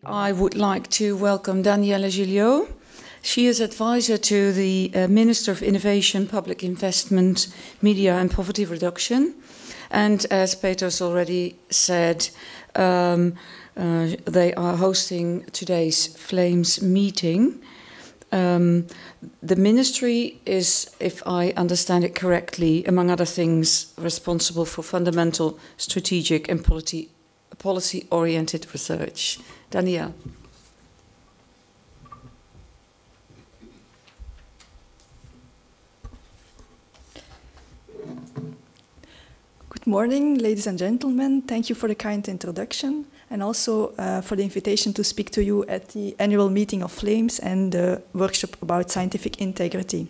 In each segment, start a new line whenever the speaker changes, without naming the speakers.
I would like to welcome Danielle Gilliot. She is advisor to the Minister of Innovation, Public Investment, Media and Poverty Reduction. And as Peter's already said, they are hosting today's Flames meeting. The ministry is, if I understand it correctly, among other things, responsible for fundamental, strategic and policy-oriented research. Danielle.
Good morning, ladies and gentlemen. Thank you for the kind introduction and also for the invitation to speak to you at the annual meeting of Flames and the workshop about scientific integrity.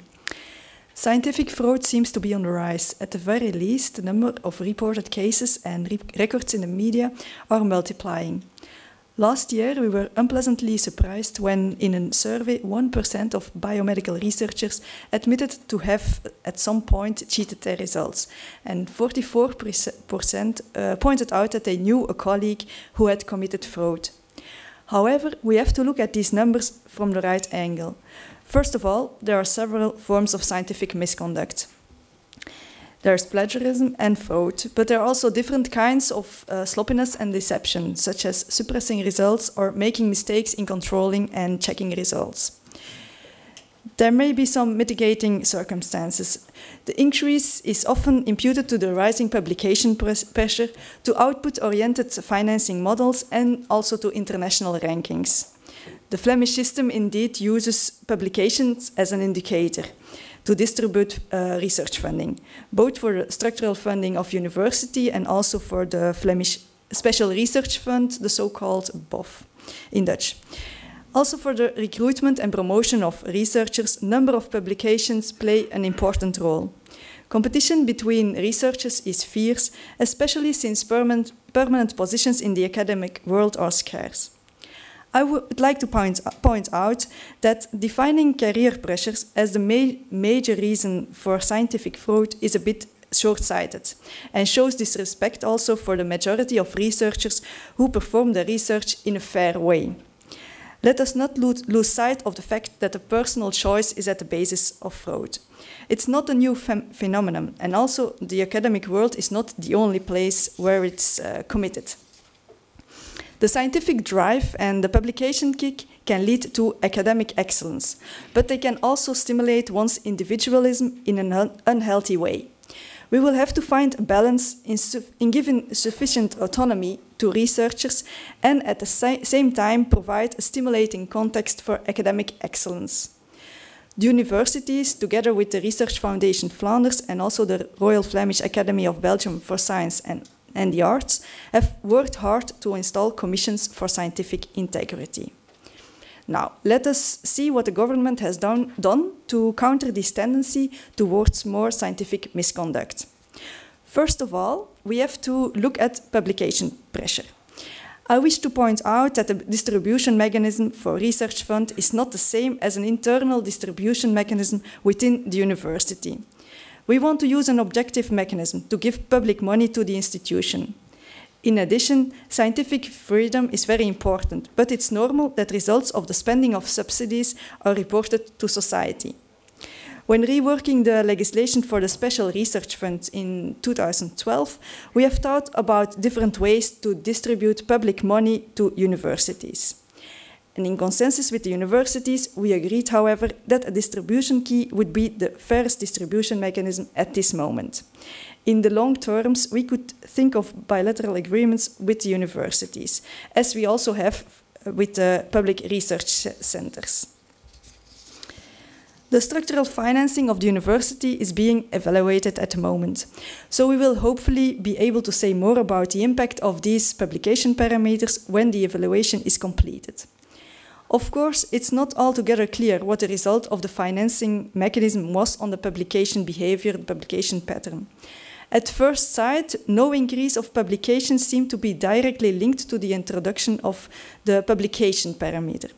Scientific fraud seems to be on the rise. At the very least, the number of reported cases and records in the media are multiplying. Last year, we were unpleasantly surprised when, in a survey, 1% of biomedical researchers admitted to have, at some point, cheated their results, and 44% pointed out that they knew a colleague who had committed fraud. However, we have to look at these numbers from the right angle. First of all, there are several forms of scientific misconduct. There's plagiarism and fraud, but there are also different kinds of sloppiness and deception, such as suppressing results or making mistakes in controlling and checking results. There may be some mitigating circumstances. The increase is often imputed to the rising publication pressure, to output-oriented financing models, and also to international rankings. The Flemish system indeed uses publications as an indicator to distribute research funding, both for the structural funding of university and also for the Flemish Special Research Fund, the so-called BOF in Dutch. Also for the recruitment and promotion of researchers, number of publications play an important role. Competition between researchers is fierce, especially since permanent positions in the academic world are scarce. I would like to point out that defining career pressures as the major reason for scientific fraud is a bit short-sighted and shows disrespect also for the majority of researchers who perform their research in a fair way. Let us not lose sight of the fact that a personal choice is at the basis of fraud. It's not a new phenomenon, and also the academic world is not the only place where it's committed. The scientific drive and the publication kick can lead to academic excellence, but they can also stimulate one's individualism in an unhealthy way. We will have to find a balance in giving sufficient autonomy to researchers and at the same time provide a stimulating context for academic excellence. The universities, together with the Research Foundation Flanders and also the Royal Flemish Academy of Belgium for Science and the Arts, have worked hard to install commissions for scientific integrity. Now, let us see what the government has done to counter this tendency towards more scientific misconduct. First of all, we have to look at publication pressure. I wish to point out that the distribution mechanism for research fund is not the same as an internal distribution mechanism within the university. We want to use an objective mechanism to give public money to the institution. In addition, scientific freedom is very important, but it's normal that results of the spending of subsidies are reported to society. When reworking the legislation for the Special Research Fund in 2012, we have thought about different ways to distribute public money to universities. And in consensus with the universities, we agreed, however, that a distribution key would be the fairest distribution mechanism at this moment. In the long terms, we could think of bilateral agreements with the universities, as we also have with the public research centers. The structural financing of the university is being evaluated at the moment, so we will hopefully be able to say more about the impact of these publication parameters when the evaluation is completed. Of course, it's not altogether clear what the result of the financing mechanism was on the publication behavior, the publication pattern. At first sight, no increase of publications seemed to be directly linked to the introduction of the publication parameter.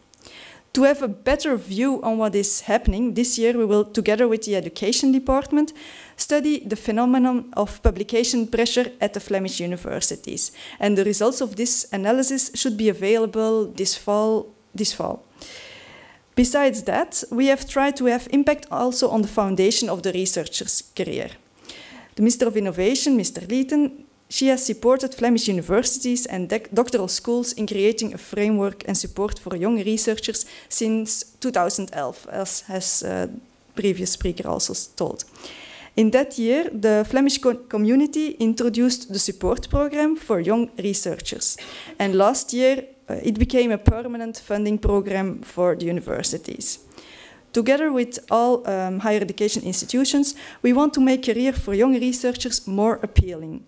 To have a better view on what is happening, this year we will, together with the education department, study the phenomenon of publication pressure at the Flemish universities. And the results of this analysis should be available this fall. Besides that, we have tried to have impact also on the foundation of the researcher's career. The Minister of Innovation, Mr. Lieten, she has supported Flemish universities and doctoral schools in creating a framework and support for young researchers since 2011, as previous speaker also told. In that year, the Flemish community introduced the support program for young researchers. And last year, it became a permanent funding program for the universities. Together with all higher education institutions, we want to make career for young researchers more appealing.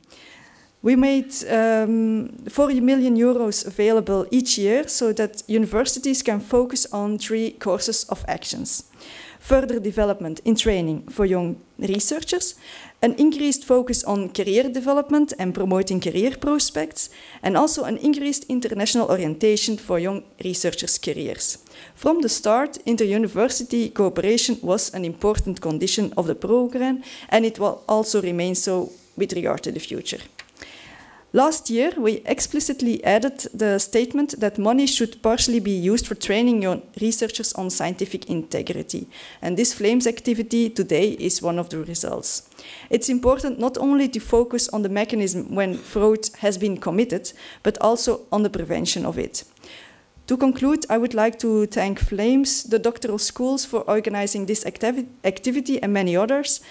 We made 40 million euros available each year so that universities can focus on 3 courses of actions. Further development in training for young researchers, an increased focus on career development and promoting career prospects, and also an increased international orientation for young researchers' careers. From the start, inter-university cooperation was an important condition of the program, and it will also remain so with regard to the future. Last year, we explicitly added the statement that money should partially be used for training young researchers on scientific integrity. And this Flames activity today is one of the results. It's important not only to focus on the mechanism when fraud has been committed, but also on the prevention of it. To conclude, I would like to thank Flames, the doctoral schools, for organizing this activity and many others,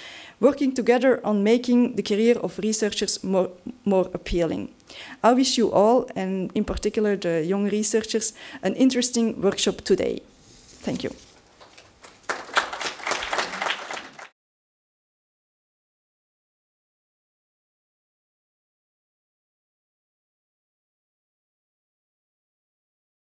working together on making the career of researchers more appealing. I wish you all, and in particular the young researchers, an interesting workshop today. Thank you.